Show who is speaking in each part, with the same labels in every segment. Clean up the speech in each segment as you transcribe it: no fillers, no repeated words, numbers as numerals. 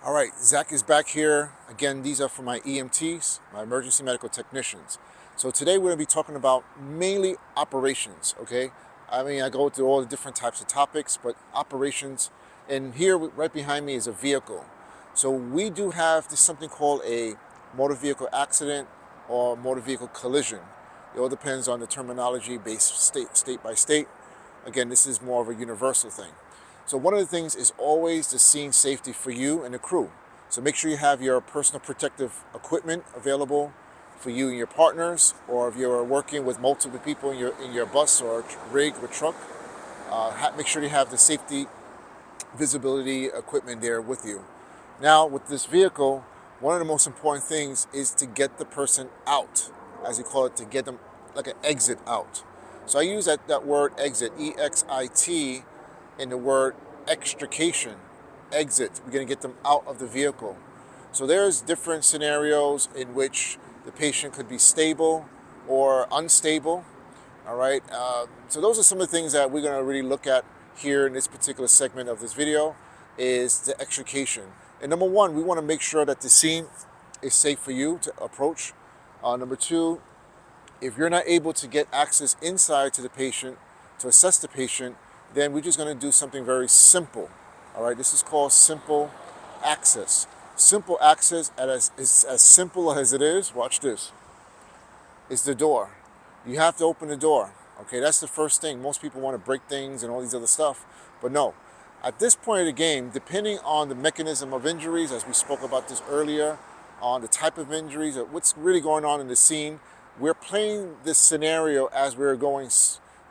Speaker 1: All right, Zach is back here. Again, these are for my EMTs, my emergency medical technicians. So today we're going to be talking about mainly operations, okay? I mean, I go through all the different types of topics, but operations, and here right behind me is a vehicle. So we do have this something called a motor vehicle accident or motor vehicle collision. It all depends on the terminology based state by state. Again, this is more of a universal thing. So one of the things is always the scene safety for you and the crew. So make sure you have your personal protective equipment available for you and your partners, or if you're working with multiple people in your bus or rig or truck, make sure you have the safety visibility equipment there with you. Now with this vehicle, one of the most important things is to get the person out, as you call it, to get them like an exit out. So I use that word exit, E-X-I-T, in the word extrication, exit. We're going to get them out of the vehicle. So there's different scenarios in which the patient could be stable or unstable. All right. So those are some of the things that we're going to really look at here in this particular segment of this video is the extrication. And number one, we want to make sure that the scene is safe for you to approach. Number two, if you're not able to get access inside to the patient to assess the patient, then we're just going to do something very simple. All right, this is called simple access. Simple access, is as simple as it is, watch this, is the door. You have to open the door. Okay, that's the first thing. Most people want to break things and all these other stuff, but no. At this point of the game, depending on the mechanism of injuries, as we spoke about this earlier, on the type of injuries, or what's really going on in the scene, we're playing this scenario as we're going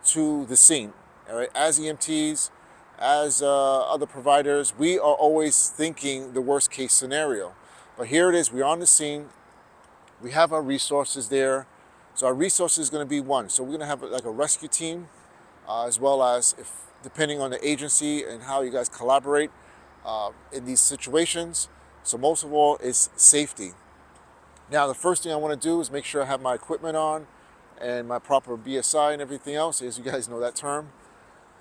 Speaker 1: to the scene. All right, as EMTs, as other providers, we are always thinking the worst case scenario. But here it is, we're on the scene, we have our resources there. So our resource is going to be one. So we're going to have like a rescue team, as well as, if depending on the agency and how you guys collaborate in these situations. So most of all is safety. Now the first thing I want to do is make sure I have my equipment on and my proper BSI and everything else, as you guys know that term,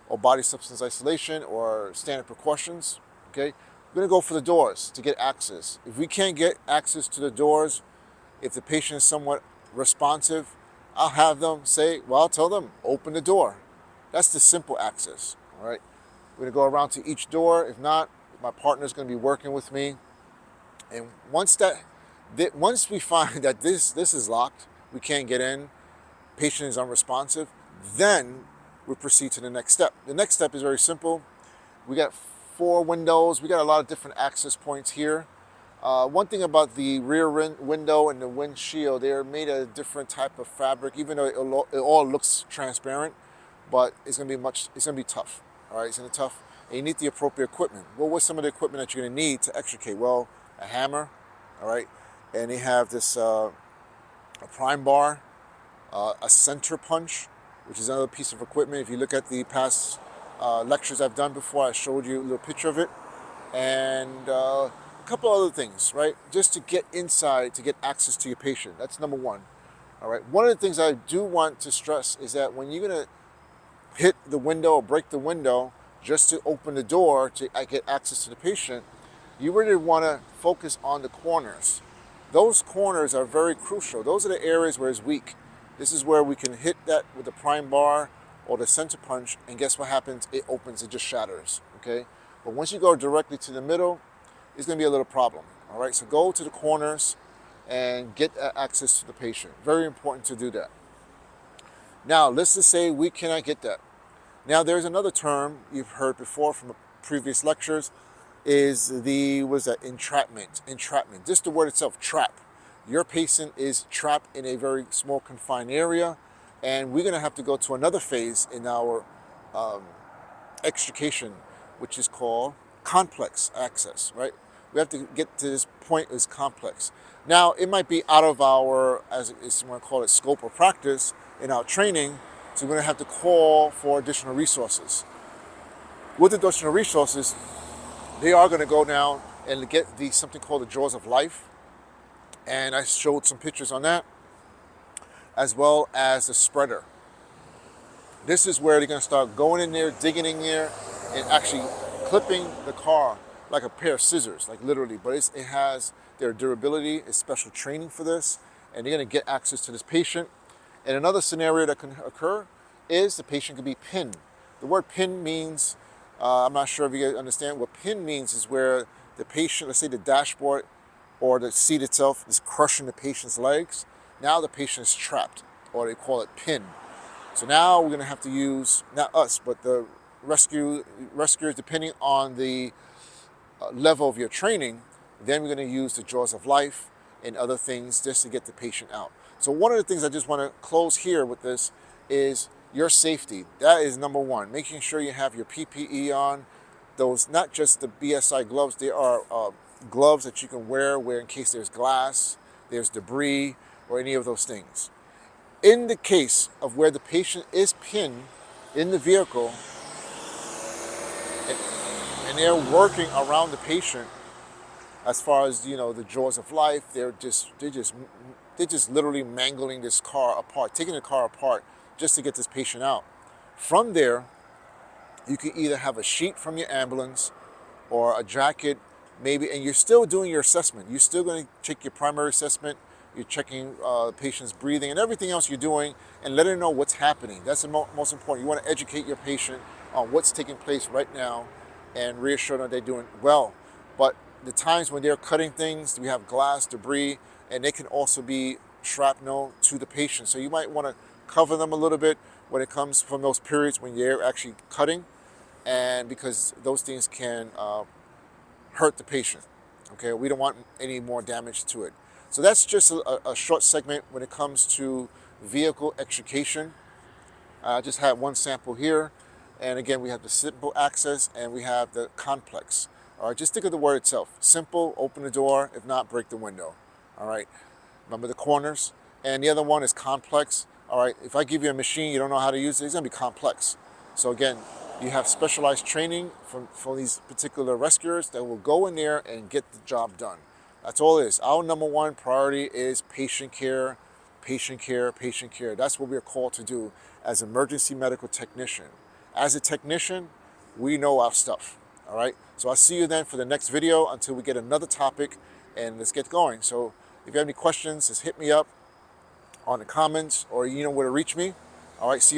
Speaker 1: or body substance isolation or standard precautions. Okay, we're going to go for the doors to get access. If we can't get access to the doors, if the patient is somewhat responsive, I'll have them say, well, I'll tell them, open the door. That's the simple access. All right, we're going to go around to each door. If not, my partner's going to be working with me. And once we find that this is locked, we can't get in, patient is unresponsive, then we proceed to the next step. The next step is very simple. We got 4 windows. We got a lot of different access points here. One thing about the rear window and the windshield, they're made of a different type of fabric, even though it all looks transparent, but it's going to be tough. All right, it's going to be tough. And you need the appropriate equipment. Well, what's some of the equipment that you're going to need to extricate? Well, a hammer, all right, and they have this a prime bar, a center punch, which is another piece of equipment. If you look at the past lectures I've done before, I showed you a little picture of it, and a couple other things, right? Just to get inside, to get access to your patient. That's number one. All right. One of the things I do want to stress is that when you're going to hit the window or break the window just to open the door to get access to the patient, you really want to focus on the corners. Those corners are very crucial. Those are the areas where it's weak. This is where we can hit that with the prime bar or the center punch, and guess what happens? It opens, it just shatters, okay? But once you go directly to the middle, it's gonna be a little problem, all right? So go to the corners and get access to the patient. Very important to do that. Now, let's just say we cannot get that. Now, there's another term you've heard before from previous lectures, is the, what is that, entrapment. Entrapment, just the word itself, trap. Your patient is trapped in a very small confined area, and we're gonna have to go to another phase in our extrication, which is called complex access, right? We have to get to this point is complex. Now, it might be out of our, as you want to call it, scope or practice in our training, so we're gonna have to call for additional resources. With additional resources, they are going to go down and get something called the jaws of life, and I showed some pictures on that, as well as a spreader. This is where they're going to start going in there, digging in there, and actually clipping the car like a pair of scissors, like literally, but it has their durability, it's special training for this, and they're gonna get access to this patient. And another scenario that can occur is the patient could be pinned. The word pin means, I'm not sure if you guys understand, what pin means is where the patient, let's say the dashboard or the seat itself is crushing the patient's legs. Now the patient is trapped, or they call it pin. So now we're gonna have to use, not us, but the rescuers, depending on the level of your training, then we're going to use the jaws of life and other things just to get the patient out. So one of the things I just want to close here with this is your safety. That is number one. Making sure you have your PPE on. Those, not just the BSI gloves, they are gloves that you can wear in case there's glass, there's debris, or any of those things. In the case of where the patient is pinned in the vehicle, and they're working around the patient as far as, you know, the jaws of life, they're just literally mangling this car apart, taking the car apart just to get this patient out. From there, you can either have a sheet from your ambulance or a jacket, maybe, and you're still doing your assessment. You're still going to check your primary assessment. You're checking the patient's breathing and everything else you're doing, and letting them know what's happening. That's the most important. You want to educate your patient on what's taking place right now and reassure them they're doing well. But the times when they're cutting things, we have glass, debris, and they can also be shrapnel to the patient. So you might want to cover them a little bit when it comes from those periods when you're actually cutting, and because those things can hurt the patient. Okay, we don't want any more damage to it. So that's just a short segment when it comes to vehicle extrication. I just had one sample here. And again, we have the simple access and we have the complex. All right, just think of the word itself. Simple, open the door. If not, break the window. All right, remember the corners. And the other one is complex. All right, if I give you a machine you don't know how to use it, it's gonna be complex. So again, you have specialized training from these particular rescuers that will go in there and get the job done. That's all it is. Our number one priority is patient care, patient care, patient care. That's what we're called to do as emergency medical technician. As a technician, we know our stuff, all right? So I'll see you then for the next video until we get another topic, and let's get going. So if you have any questions, just hit me up on the comments, or you know where to reach me. All right, see you then.